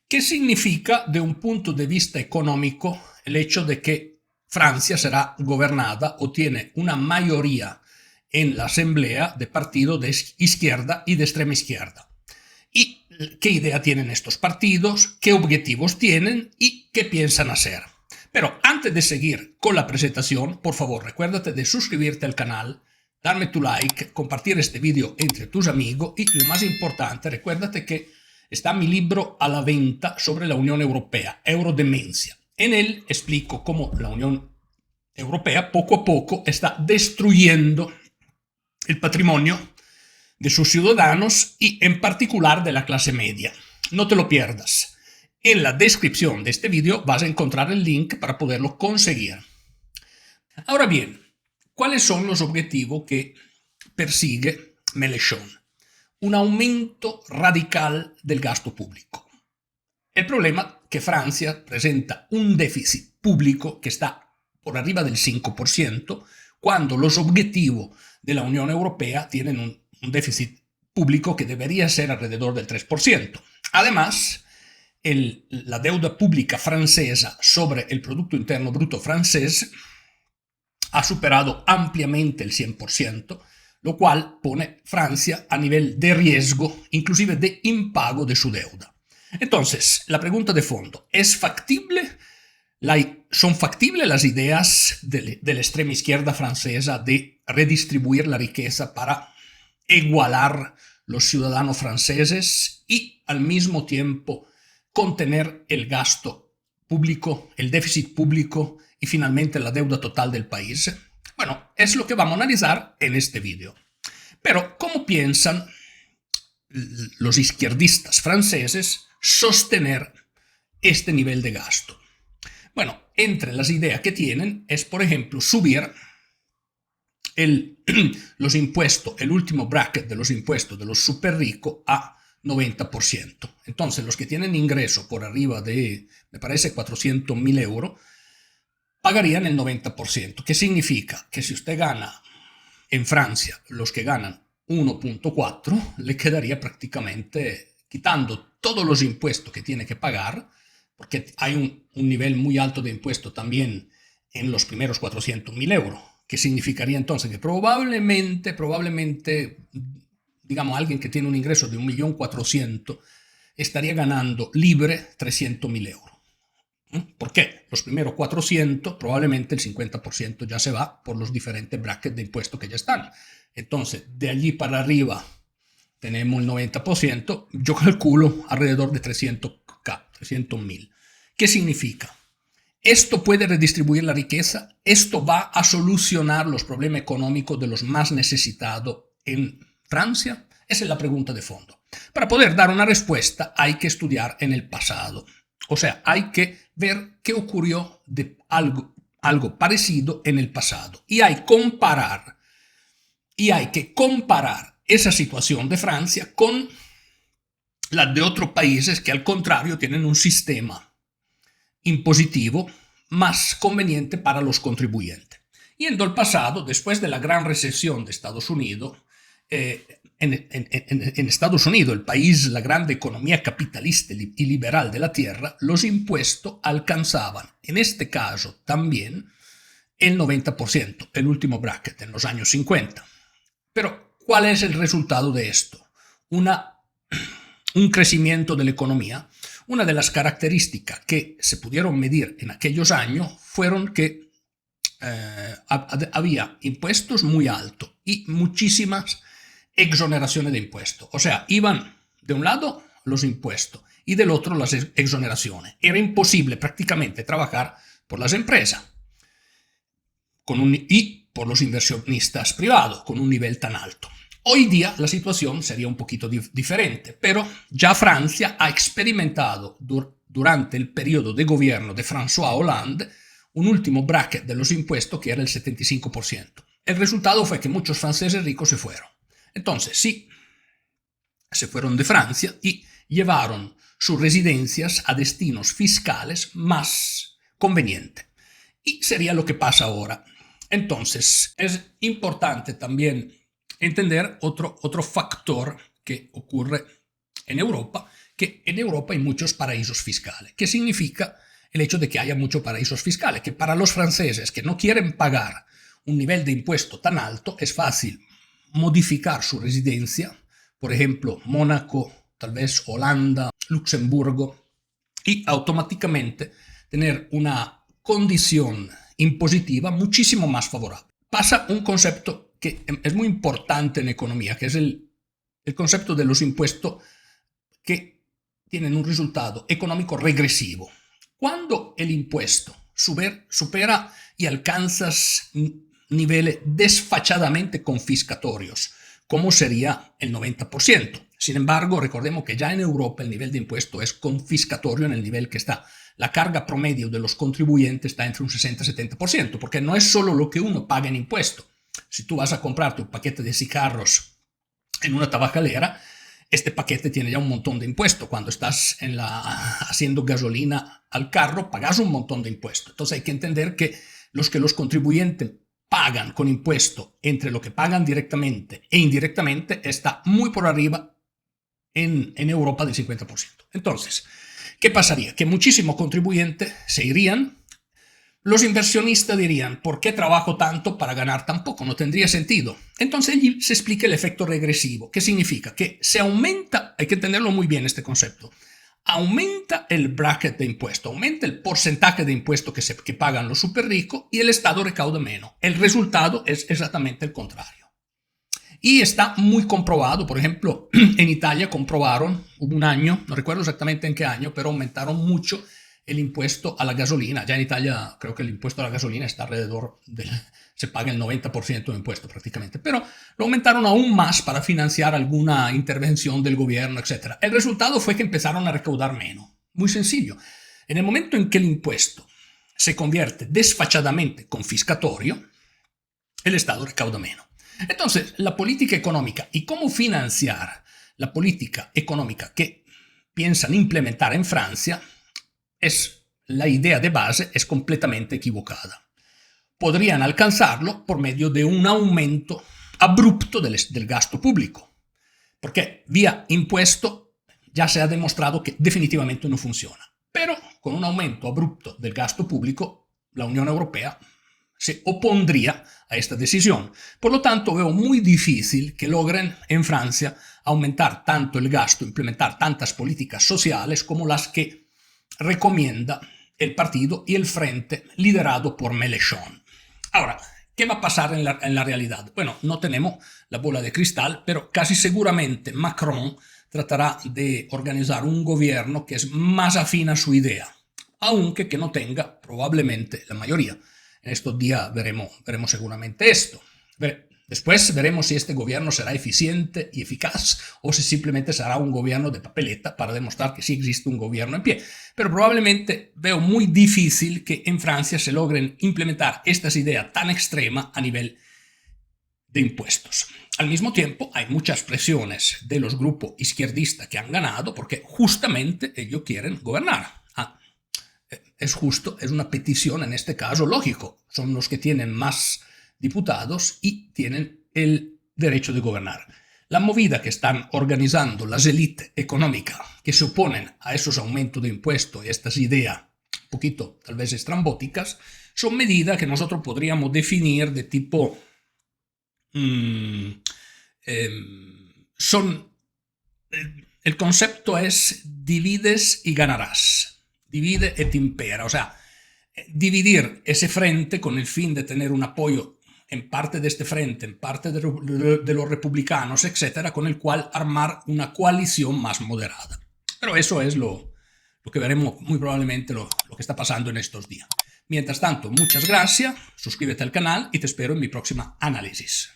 ¿Qué significa de un punto de vista económico el hecho de que Francia será gobernada o tiene una mayoría en la asamblea de partidos de izquierda y de extrema izquierda? ¿Y qué idea tienen estos partidos? ¿Qué objetivos tienen? ¿Y qué piensan hacer? Pero antes de seguir con la presentación, por favor, recuérdate de suscribirte al canal, darme tu like, compartir este video entre tus amigos y, lo más importante, recuérdate que está mi libro a la venta sobre la Unión Europea, Eurodemencia. En él explico cómo la Unión Europea poco a poco está destruyendo el patrimonio de sus ciudadanos y en particular de la clase media. No te lo pierdas. En la descripción de este video vas a encontrar el link para poderlo conseguir. Ahora bien, ¿cuáles son los objetivos que persigue Mélenchon? Un aumento radical del gasto público. El problema es que Francia presenta un déficit público que está por arriba del 5%, cuando los objetivos de la Unión Europea tienen un déficit público que debería ser alrededor del 3%. Además, la deuda pública francesa sobre el Producto Interno Bruto francés ha superado ampliamente el 100%, lo cual pone Francia a nivel de riesgo, inclusive de impago de su deuda. Entonces, la pregunta de fondo, ¿son factibles las ideas de la extrema izquierda francesa de redistribuir la riqueza para igualar los ciudadanos franceses y al mismo tiempo contener el gasto público, el déficit público y finalmente la deuda total del país? Bueno, es lo que vamos a analizar en este video. Pero, ¿cómo piensan los izquierdistas franceses sostener este nivel de gasto? Bueno, entre las ideas que tienen es, por ejemplo, subir los impuestos, el último bracket de los impuestos de los super ricos a 90%. Entonces, los que tienen ingreso por arriba de, me parece, 400.000 euros, pagarían el 90%. ¿Qué significa? Que si usted gana en Francia, los que ganan 1.4, le quedaría prácticamente, quitando todos los impuestos que tiene que pagar, porque hay un nivel muy alto de impuesto también en los primeros 400.000 euros, que significaría entonces que probablemente, digamos, alguien que tiene un ingreso de 1.400.000 estaría ganando libre 300.000 euros. ¿Por qué? Los primeros 400, probablemente el 50% ya se va por los diferentes brackets de impuestos que ya están. Entonces, de allí para arriba tenemos el 90%, yo calculo alrededor de 300.000. ¿Qué significa? ¿Esto puede redistribuir la riqueza? ¿Esto va a solucionar los problemas económicos de los más necesitados en Francia? Esa es la pregunta de fondo. Para poder dar una respuesta hay que estudiar en el pasado. O sea, hay que ver qué ocurrió de algo parecido en el pasado. Y hay que comparar esa situación de Francia con la de otros países que al contrario tienen un sistema impositivo más conveniente para los contribuyentes. Yendo al pasado, después de la gran recesión de Estados Unidos, en Estados Unidos, el país, la grande economía capitalista y liberal de la tierra, los impuestos alcanzaban, en este caso también, el 90%, el último bracket en los años 50. Pero, ¿cuál es el resultado de esto? Un crecimiento de la economía. Una de las características que se pudieron medir en aquellos años fueron que había impuestos muy altos y muchísimas exoneraciones de impuestos. O sea, iban de un lado los impuestos y del otro las exoneraciones. Era imposible prácticamente trabajar por las empresas y por los inversionistas privados con un nivel tan alto. Hoy día la situación sería un poquito diferente, pero ya Francia ha experimentado durante el periodo de gobierno de François Hollande un último bracket de los impuestos que era el 75%. El resultado fue que muchos franceses ricos se fueron. Entonces, sí, se fueron de Francia y llevaron sus residencias a destinos fiscales más convenientes. Y sería lo que pasa ahora. Entonces, es importante también entender otro factor que ocurre en Europa, que en Europa hay muchos paraísos fiscales. ¿Qué significa el hecho de que haya muchos paraísos fiscales? Que para los franceses que no quieren pagar un nivel de impuesto tan alto, es fácil modificar su residencia, por ejemplo, Mónaco, tal vez Holanda, Luxemburgo, y automáticamente tener una condición impositiva muchísimo más favorable. Pasa un concepto que es muy importante en economía, que es el concepto de los impuestos que tienen un resultado económico regresivo. Cuando el impuesto supera y alcanzas niveles desfachadamente confiscatorios, como sería el 90%. Sin embargo, recordemos que ya en Europa el nivel de impuesto es confiscatorio en el nivel que está. La carga promedio de los contribuyentes está entre un 60 y 70%, porque no es solo lo que uno paga en impuesto. Si tú vas a comprarte un paquete de cigarros en una tabacalera, este paquete tiene ya un montón de impuestos. Cuando estás haciendo gasolina al carro, pagas un montón de impuestos. Entonces hay que entender que los contribuyentes pagan con impuesto entre lo que pagan directamente e indirectamente está muy por arriba en Europa del 50%. Entonces, ¿qué pasaría? Que muchísimos contribuyentes se irían. Los inversionistas dirían, ¿por qué trabajo tanto para ganar tan poco? No tendría sentido. Entonces allí se explica el efecto regresivo. ¿Qué significa? Que se aumenta, hay que entenderlo muy bien este concepto, aumenta el bracket de impuesto, aumenta el porcentaje de impuesto que pagan los súper ricos y el Estado recauda menos. El resultado es exactamente el contrario. Y está muy comprobado, por ejemplo, en Italia comprobaron, hubo un año, no recuerdo exactamente en qué año, pero aumentaron mucho el impuesto a la gasolina. Ya en Italia creo que el impuesto a la gasolina está alrededor se paga el 90% de impuesto prácticamente, pero lo aumentaron aún más para financiar alguna intervención del gobierno, etc. El resultado fue que empezaron a recaudar menos. Muy sencillo. En el momento en que el impuesto se convierte desfachadamente confiscatorio, el Estado recauda menos. Entonces, la política económica y cómo financiar la política económica que piensan implementar en Francia la idea de base es completamente equivocada. Podrían alcanzarlo por medio de un aumento abrupto del gasto público, porque vía impuesto ya se ha demostrado que definitivamente no funciona. Pero con un aumento abrupto del gasto público, la Unión Europea se opondría a esta decisión. Por lo tanto, veo muy difícil que logren en Francia aumentar tanto el gasto, implementar tantas políticas sociales como las que recomienda el partido y el frente liderado por Mélenchon. Ahora, ¿qué va a pasar en la realidad? Bueno, no tenemos la bola de cristal, pero casi seguramente Macron tratará de organizar un gobierno que es más afín a su idea, aunque que no tenga probablemente la mayoría. En estos días veremos seguramente esto. Después veremos si este gobierno será eficiente y eficaz o si simplemente será un gobierno de papeleta para demostrar que sí existe un gobierno en pie. Pero probablemente veo muy difícil que en Francia se logren implementar estas ideas tan extremas a nivel de impuestos. Al mismo tiempo, hay muchas presiones de los grupos izquierdistas que han ganado porque justamente ellos quieren gobernar. Es justo, es una petición en este caso lógico. Son los que tienen más diputados y tienen el derecho de gobernar. La movida que están organizando las élites económicas que se oponen a esos aumentos de impuestos y estas ideas un poquito tal vez estrambóticas son medidas que nosotros podríamos definir de tipo el concepto es divides y ganarás. Divide et impera, o sea, dividir ese frente con el fin de tener un apoyo en parte de este frente, en parte de los republicanos, etcétera, con el cual armar una coalición más moderada. Pero eso es lo que veremos muy probablemente lo que está pasando en estos días. Mientras tanto, muchas gracias, suscríbete al canal y te espero en mi próxima análisis.